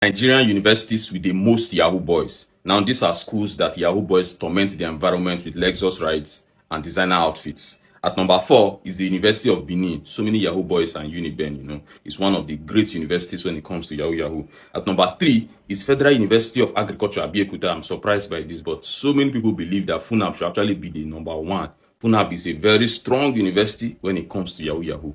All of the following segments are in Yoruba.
Nigerian universities with the most Yahoo boys. Now, these are schools that Yahoo boys torment the environment with Lexus rides and designer outfits. At number 4 is the University of Benin. So many Yahoo boys and Uniben, it's one of the great universities when it comes to Yahoo. At number 3 is Federal University of Agriculture, Abeokuta. I'm surprised by this, but so many people believe that FUNAB should actually be the number 1. FUNAB is a very strong university when it comes to Yahoo.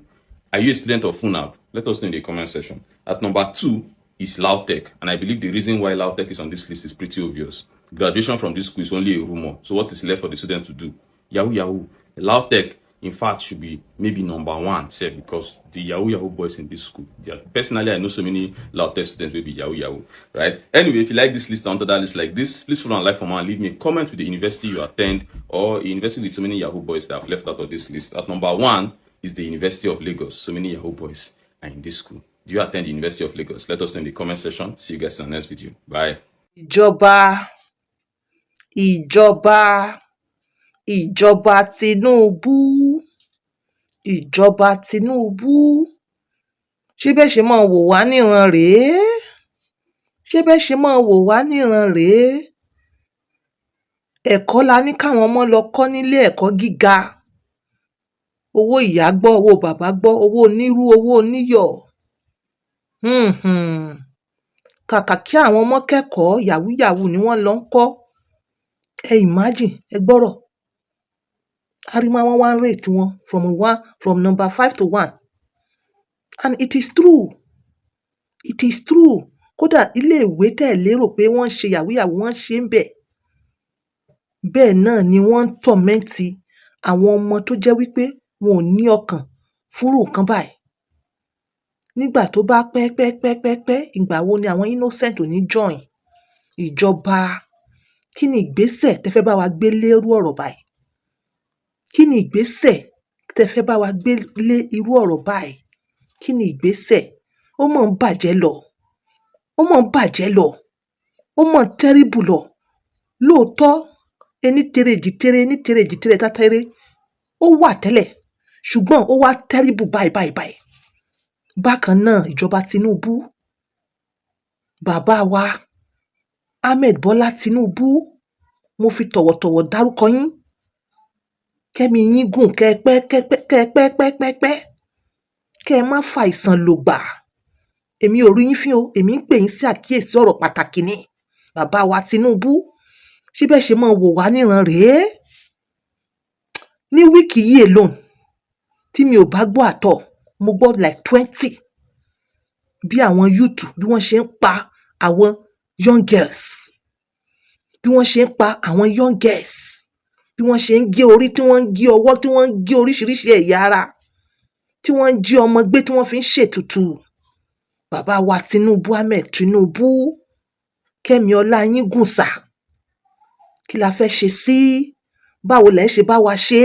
Are you a student of FUNAB? Let us know in the comment section. At number 2 is LAUTECH, and I believe the reason why LAUTECH is on this list is pretty obvious. Graduation from this school is only a rumor, so what is left for the student to do? Yahoo. LAUTECH, in fact, should be maybe number 1, say, because the Yahoo boys in this school. Personally, I know so many LAUTECH students will be Yahoo, right? Anyway, if you like this list, onto that list like this, please follow and like for more and leave me a comment with the university you attend or a university with so many Yahoo boys that have left out of this list. At number 1 is the University of Lagos. So many Yahoo boys are in this school. Do you attend the University of Lagos? Let us know in the comment section. See you guys in the next video. Bye. Ìjọba Tinubu. Ṣé bẹ́ẹ̀ ṣe máa wò wá níran rèé? Ẹ̀kọ́ la ní káwọn ọmọ lọ kọ́ nílé ẹ̀kọ́ gíga. Owó ìyá gbọ́, owó bàbá gbọ́, owó onírú, owó oníyọ̀. Kàkà kí àwọn ọmọ kẹ́kọ̀ọ́, yahoo ni wọ́n lọ ń kọ́. Ẹ imagine, ẹ gbọ́rọ̀. Arima wọ́n wá ń rate wọn from number 5 to 1. And it is true. Kódà ilé ìwé tẹ́ lérò pé wọ́n ń ṣe yahoo wọ́n ṣe ń bẹ̀. Bẹ́ẹ̀ náà ni wọ́n ń tọ̀mẹ́ǹtì àwọn ọmọ tó jẹ́ wípé wọn ò ní ọkàn fúnrú nǹkan báyìí. Nígbà tó bá pẹ́, ìgbà wo ni àwọn innocent ò ní join? Ìjọba, kí ni ìgbésẹ̀ tẹ́ fẹ́ bá wa gbé lé irú ọ̀rọ̀ báyìí? Kí ni ìgbésẹ̀? Ó mọ̀ ń bàjẹ́ lọ. Ó mọ̀ ń terrible lọ. Lóòótọ́, ení tere èjì tere tátere. Ó wà tẹ́lẹ̀, ṣùgbọ́n ó wá terrible báyìí. Bákan náà, ìjọba Tinubu, bàbá wa Ahmed Bọ́lá Tinubu, mo fi tọ̀wọ̀tọ̀wọ̀ dárúkọ yín. Kẹ́mi yín gùn kẹ́pẹ́. Kẹ́ ẹ má fa àìsàn lògbà. Èmi ò rí yín fín o, èmi ń pè yín sí àkíyèsí ọ̀rọ̀ pàtàkì ni. Bàbá wa Tinubu, ṣé bẹ́ẹ̀ ṣe máa wò wá níran rèé? Ní wíìkì yìí alone, tí mi ò bá gbọ́ àtọ̀, mo gbọ́ like 20 bí àwọn youth bí wọ́n ṣe ń pa àwọn young girls. Bí wọ́n ṣe ń gé orí, tí wọ́n ń gé ọwọ́, tí wọ́n ń gé oríṣiríṣi ẹ̀yà ara, tí wọ́n ń jí ọmọ gbé tí wọ́n fi ń ṣètùtù. Bàbá wa Tinubu, Ahmed Tinubu, kẹ́mi ọlá yín gùn sà. Kí la fẹ́ ṣe sí? Báwo lẹ ṣe bá wa ṣe?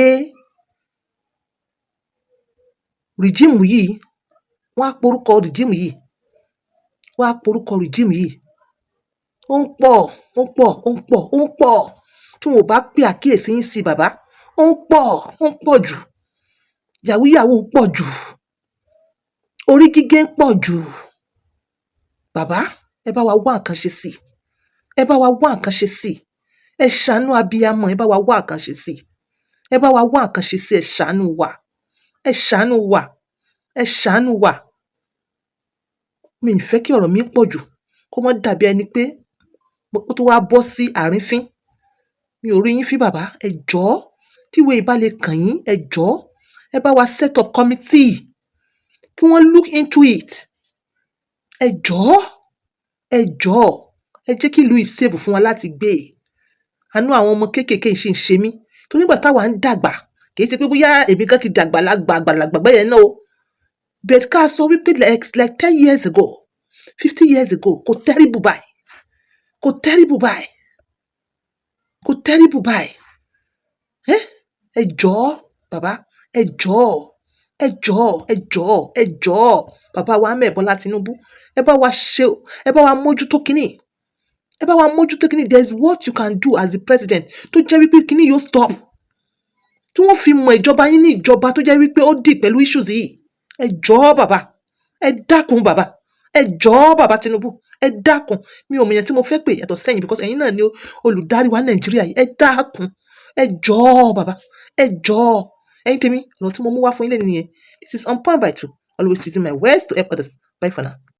Rìjíìmù yìí, wọ́n á porúkọ rìjíìmù yìí. Ó ń pọ̀. Tí wọn ò bá pè àkíyèsí yín sí bàbá, ó ń pọ̀ jù. Yahoo pọ̀ jù. Orí gígé ń pọ̀ jù. Bàbá, ẹ bá wa wá nǹkan ṣe sí. Ẹ ṣàánú abiyamọ, ẹ bá wa wá nǹkan ṣe sí. Ẹ ṣàánú wa. Mi ò fẹ́ kí ọ̀rọ̀ mi pọ̀ jù, kó má dàbí ẹni pé ó tún wá bọ́ sí àrífín. Mi ò rí yín fín bàbá, ẹ jọ̀ọ́. Tí ìwé ìbá lè kàn yín, ẹ jọ̀ọ́. Ẹ bá wa set up committee kí wọ́n look into it. Ẹ jọ̀ọ́. Ẹ jẹ́ kí ìlú yìí safe fún wa láti gbé. Àánú àwọn ọmọ kéékèèké ṣì ń ṣe mí. Torí nígbà táwa ń dàgbà, kì í ṣe pé bóyá èmi gan ti dàgbà àgbàlagbà bẹ́yẹn náà o. But ká sọ wípé like 10 years ago, 50 years ago, kò terrible báyìí. Ẹ jọ̀ọ́ bàbá, ẹ jọ̀ọ́. Bàbá wa Ahmed Bọ́lá Tinubu, ẹ bá wa mójútó kíní. There is what you can do as the president tó jẹ́ wípé kíní yóò stop. Tí wọ́n fi mọ ìjọba yín ní ìjọba tó jẹ́ wípé ó dì pẹ̀lú issues yìí. Ẹ jọ̀ọ́ bàbá. Ẹ dákun bàbá. Ẹ jọ̀ọ́ bàbá Tinubu. ẹ dákun mi ò mèèyàn tí mo fẹ́ pè yàtọ̀ sẹ́yìn because ẹ̀yin náà ni olùdarí wa Nàìjíríà yìí ẹ dákun ẹ jọ̀ọ́ bàbá ẹ jọ̀ọ́ ẹ̀yin tèmi ọ̀rọ̀ tí mo mú wá fún yín lẹ́ni nìyẹn. This is On Point by 2. Always using my words to help others. Bye for now.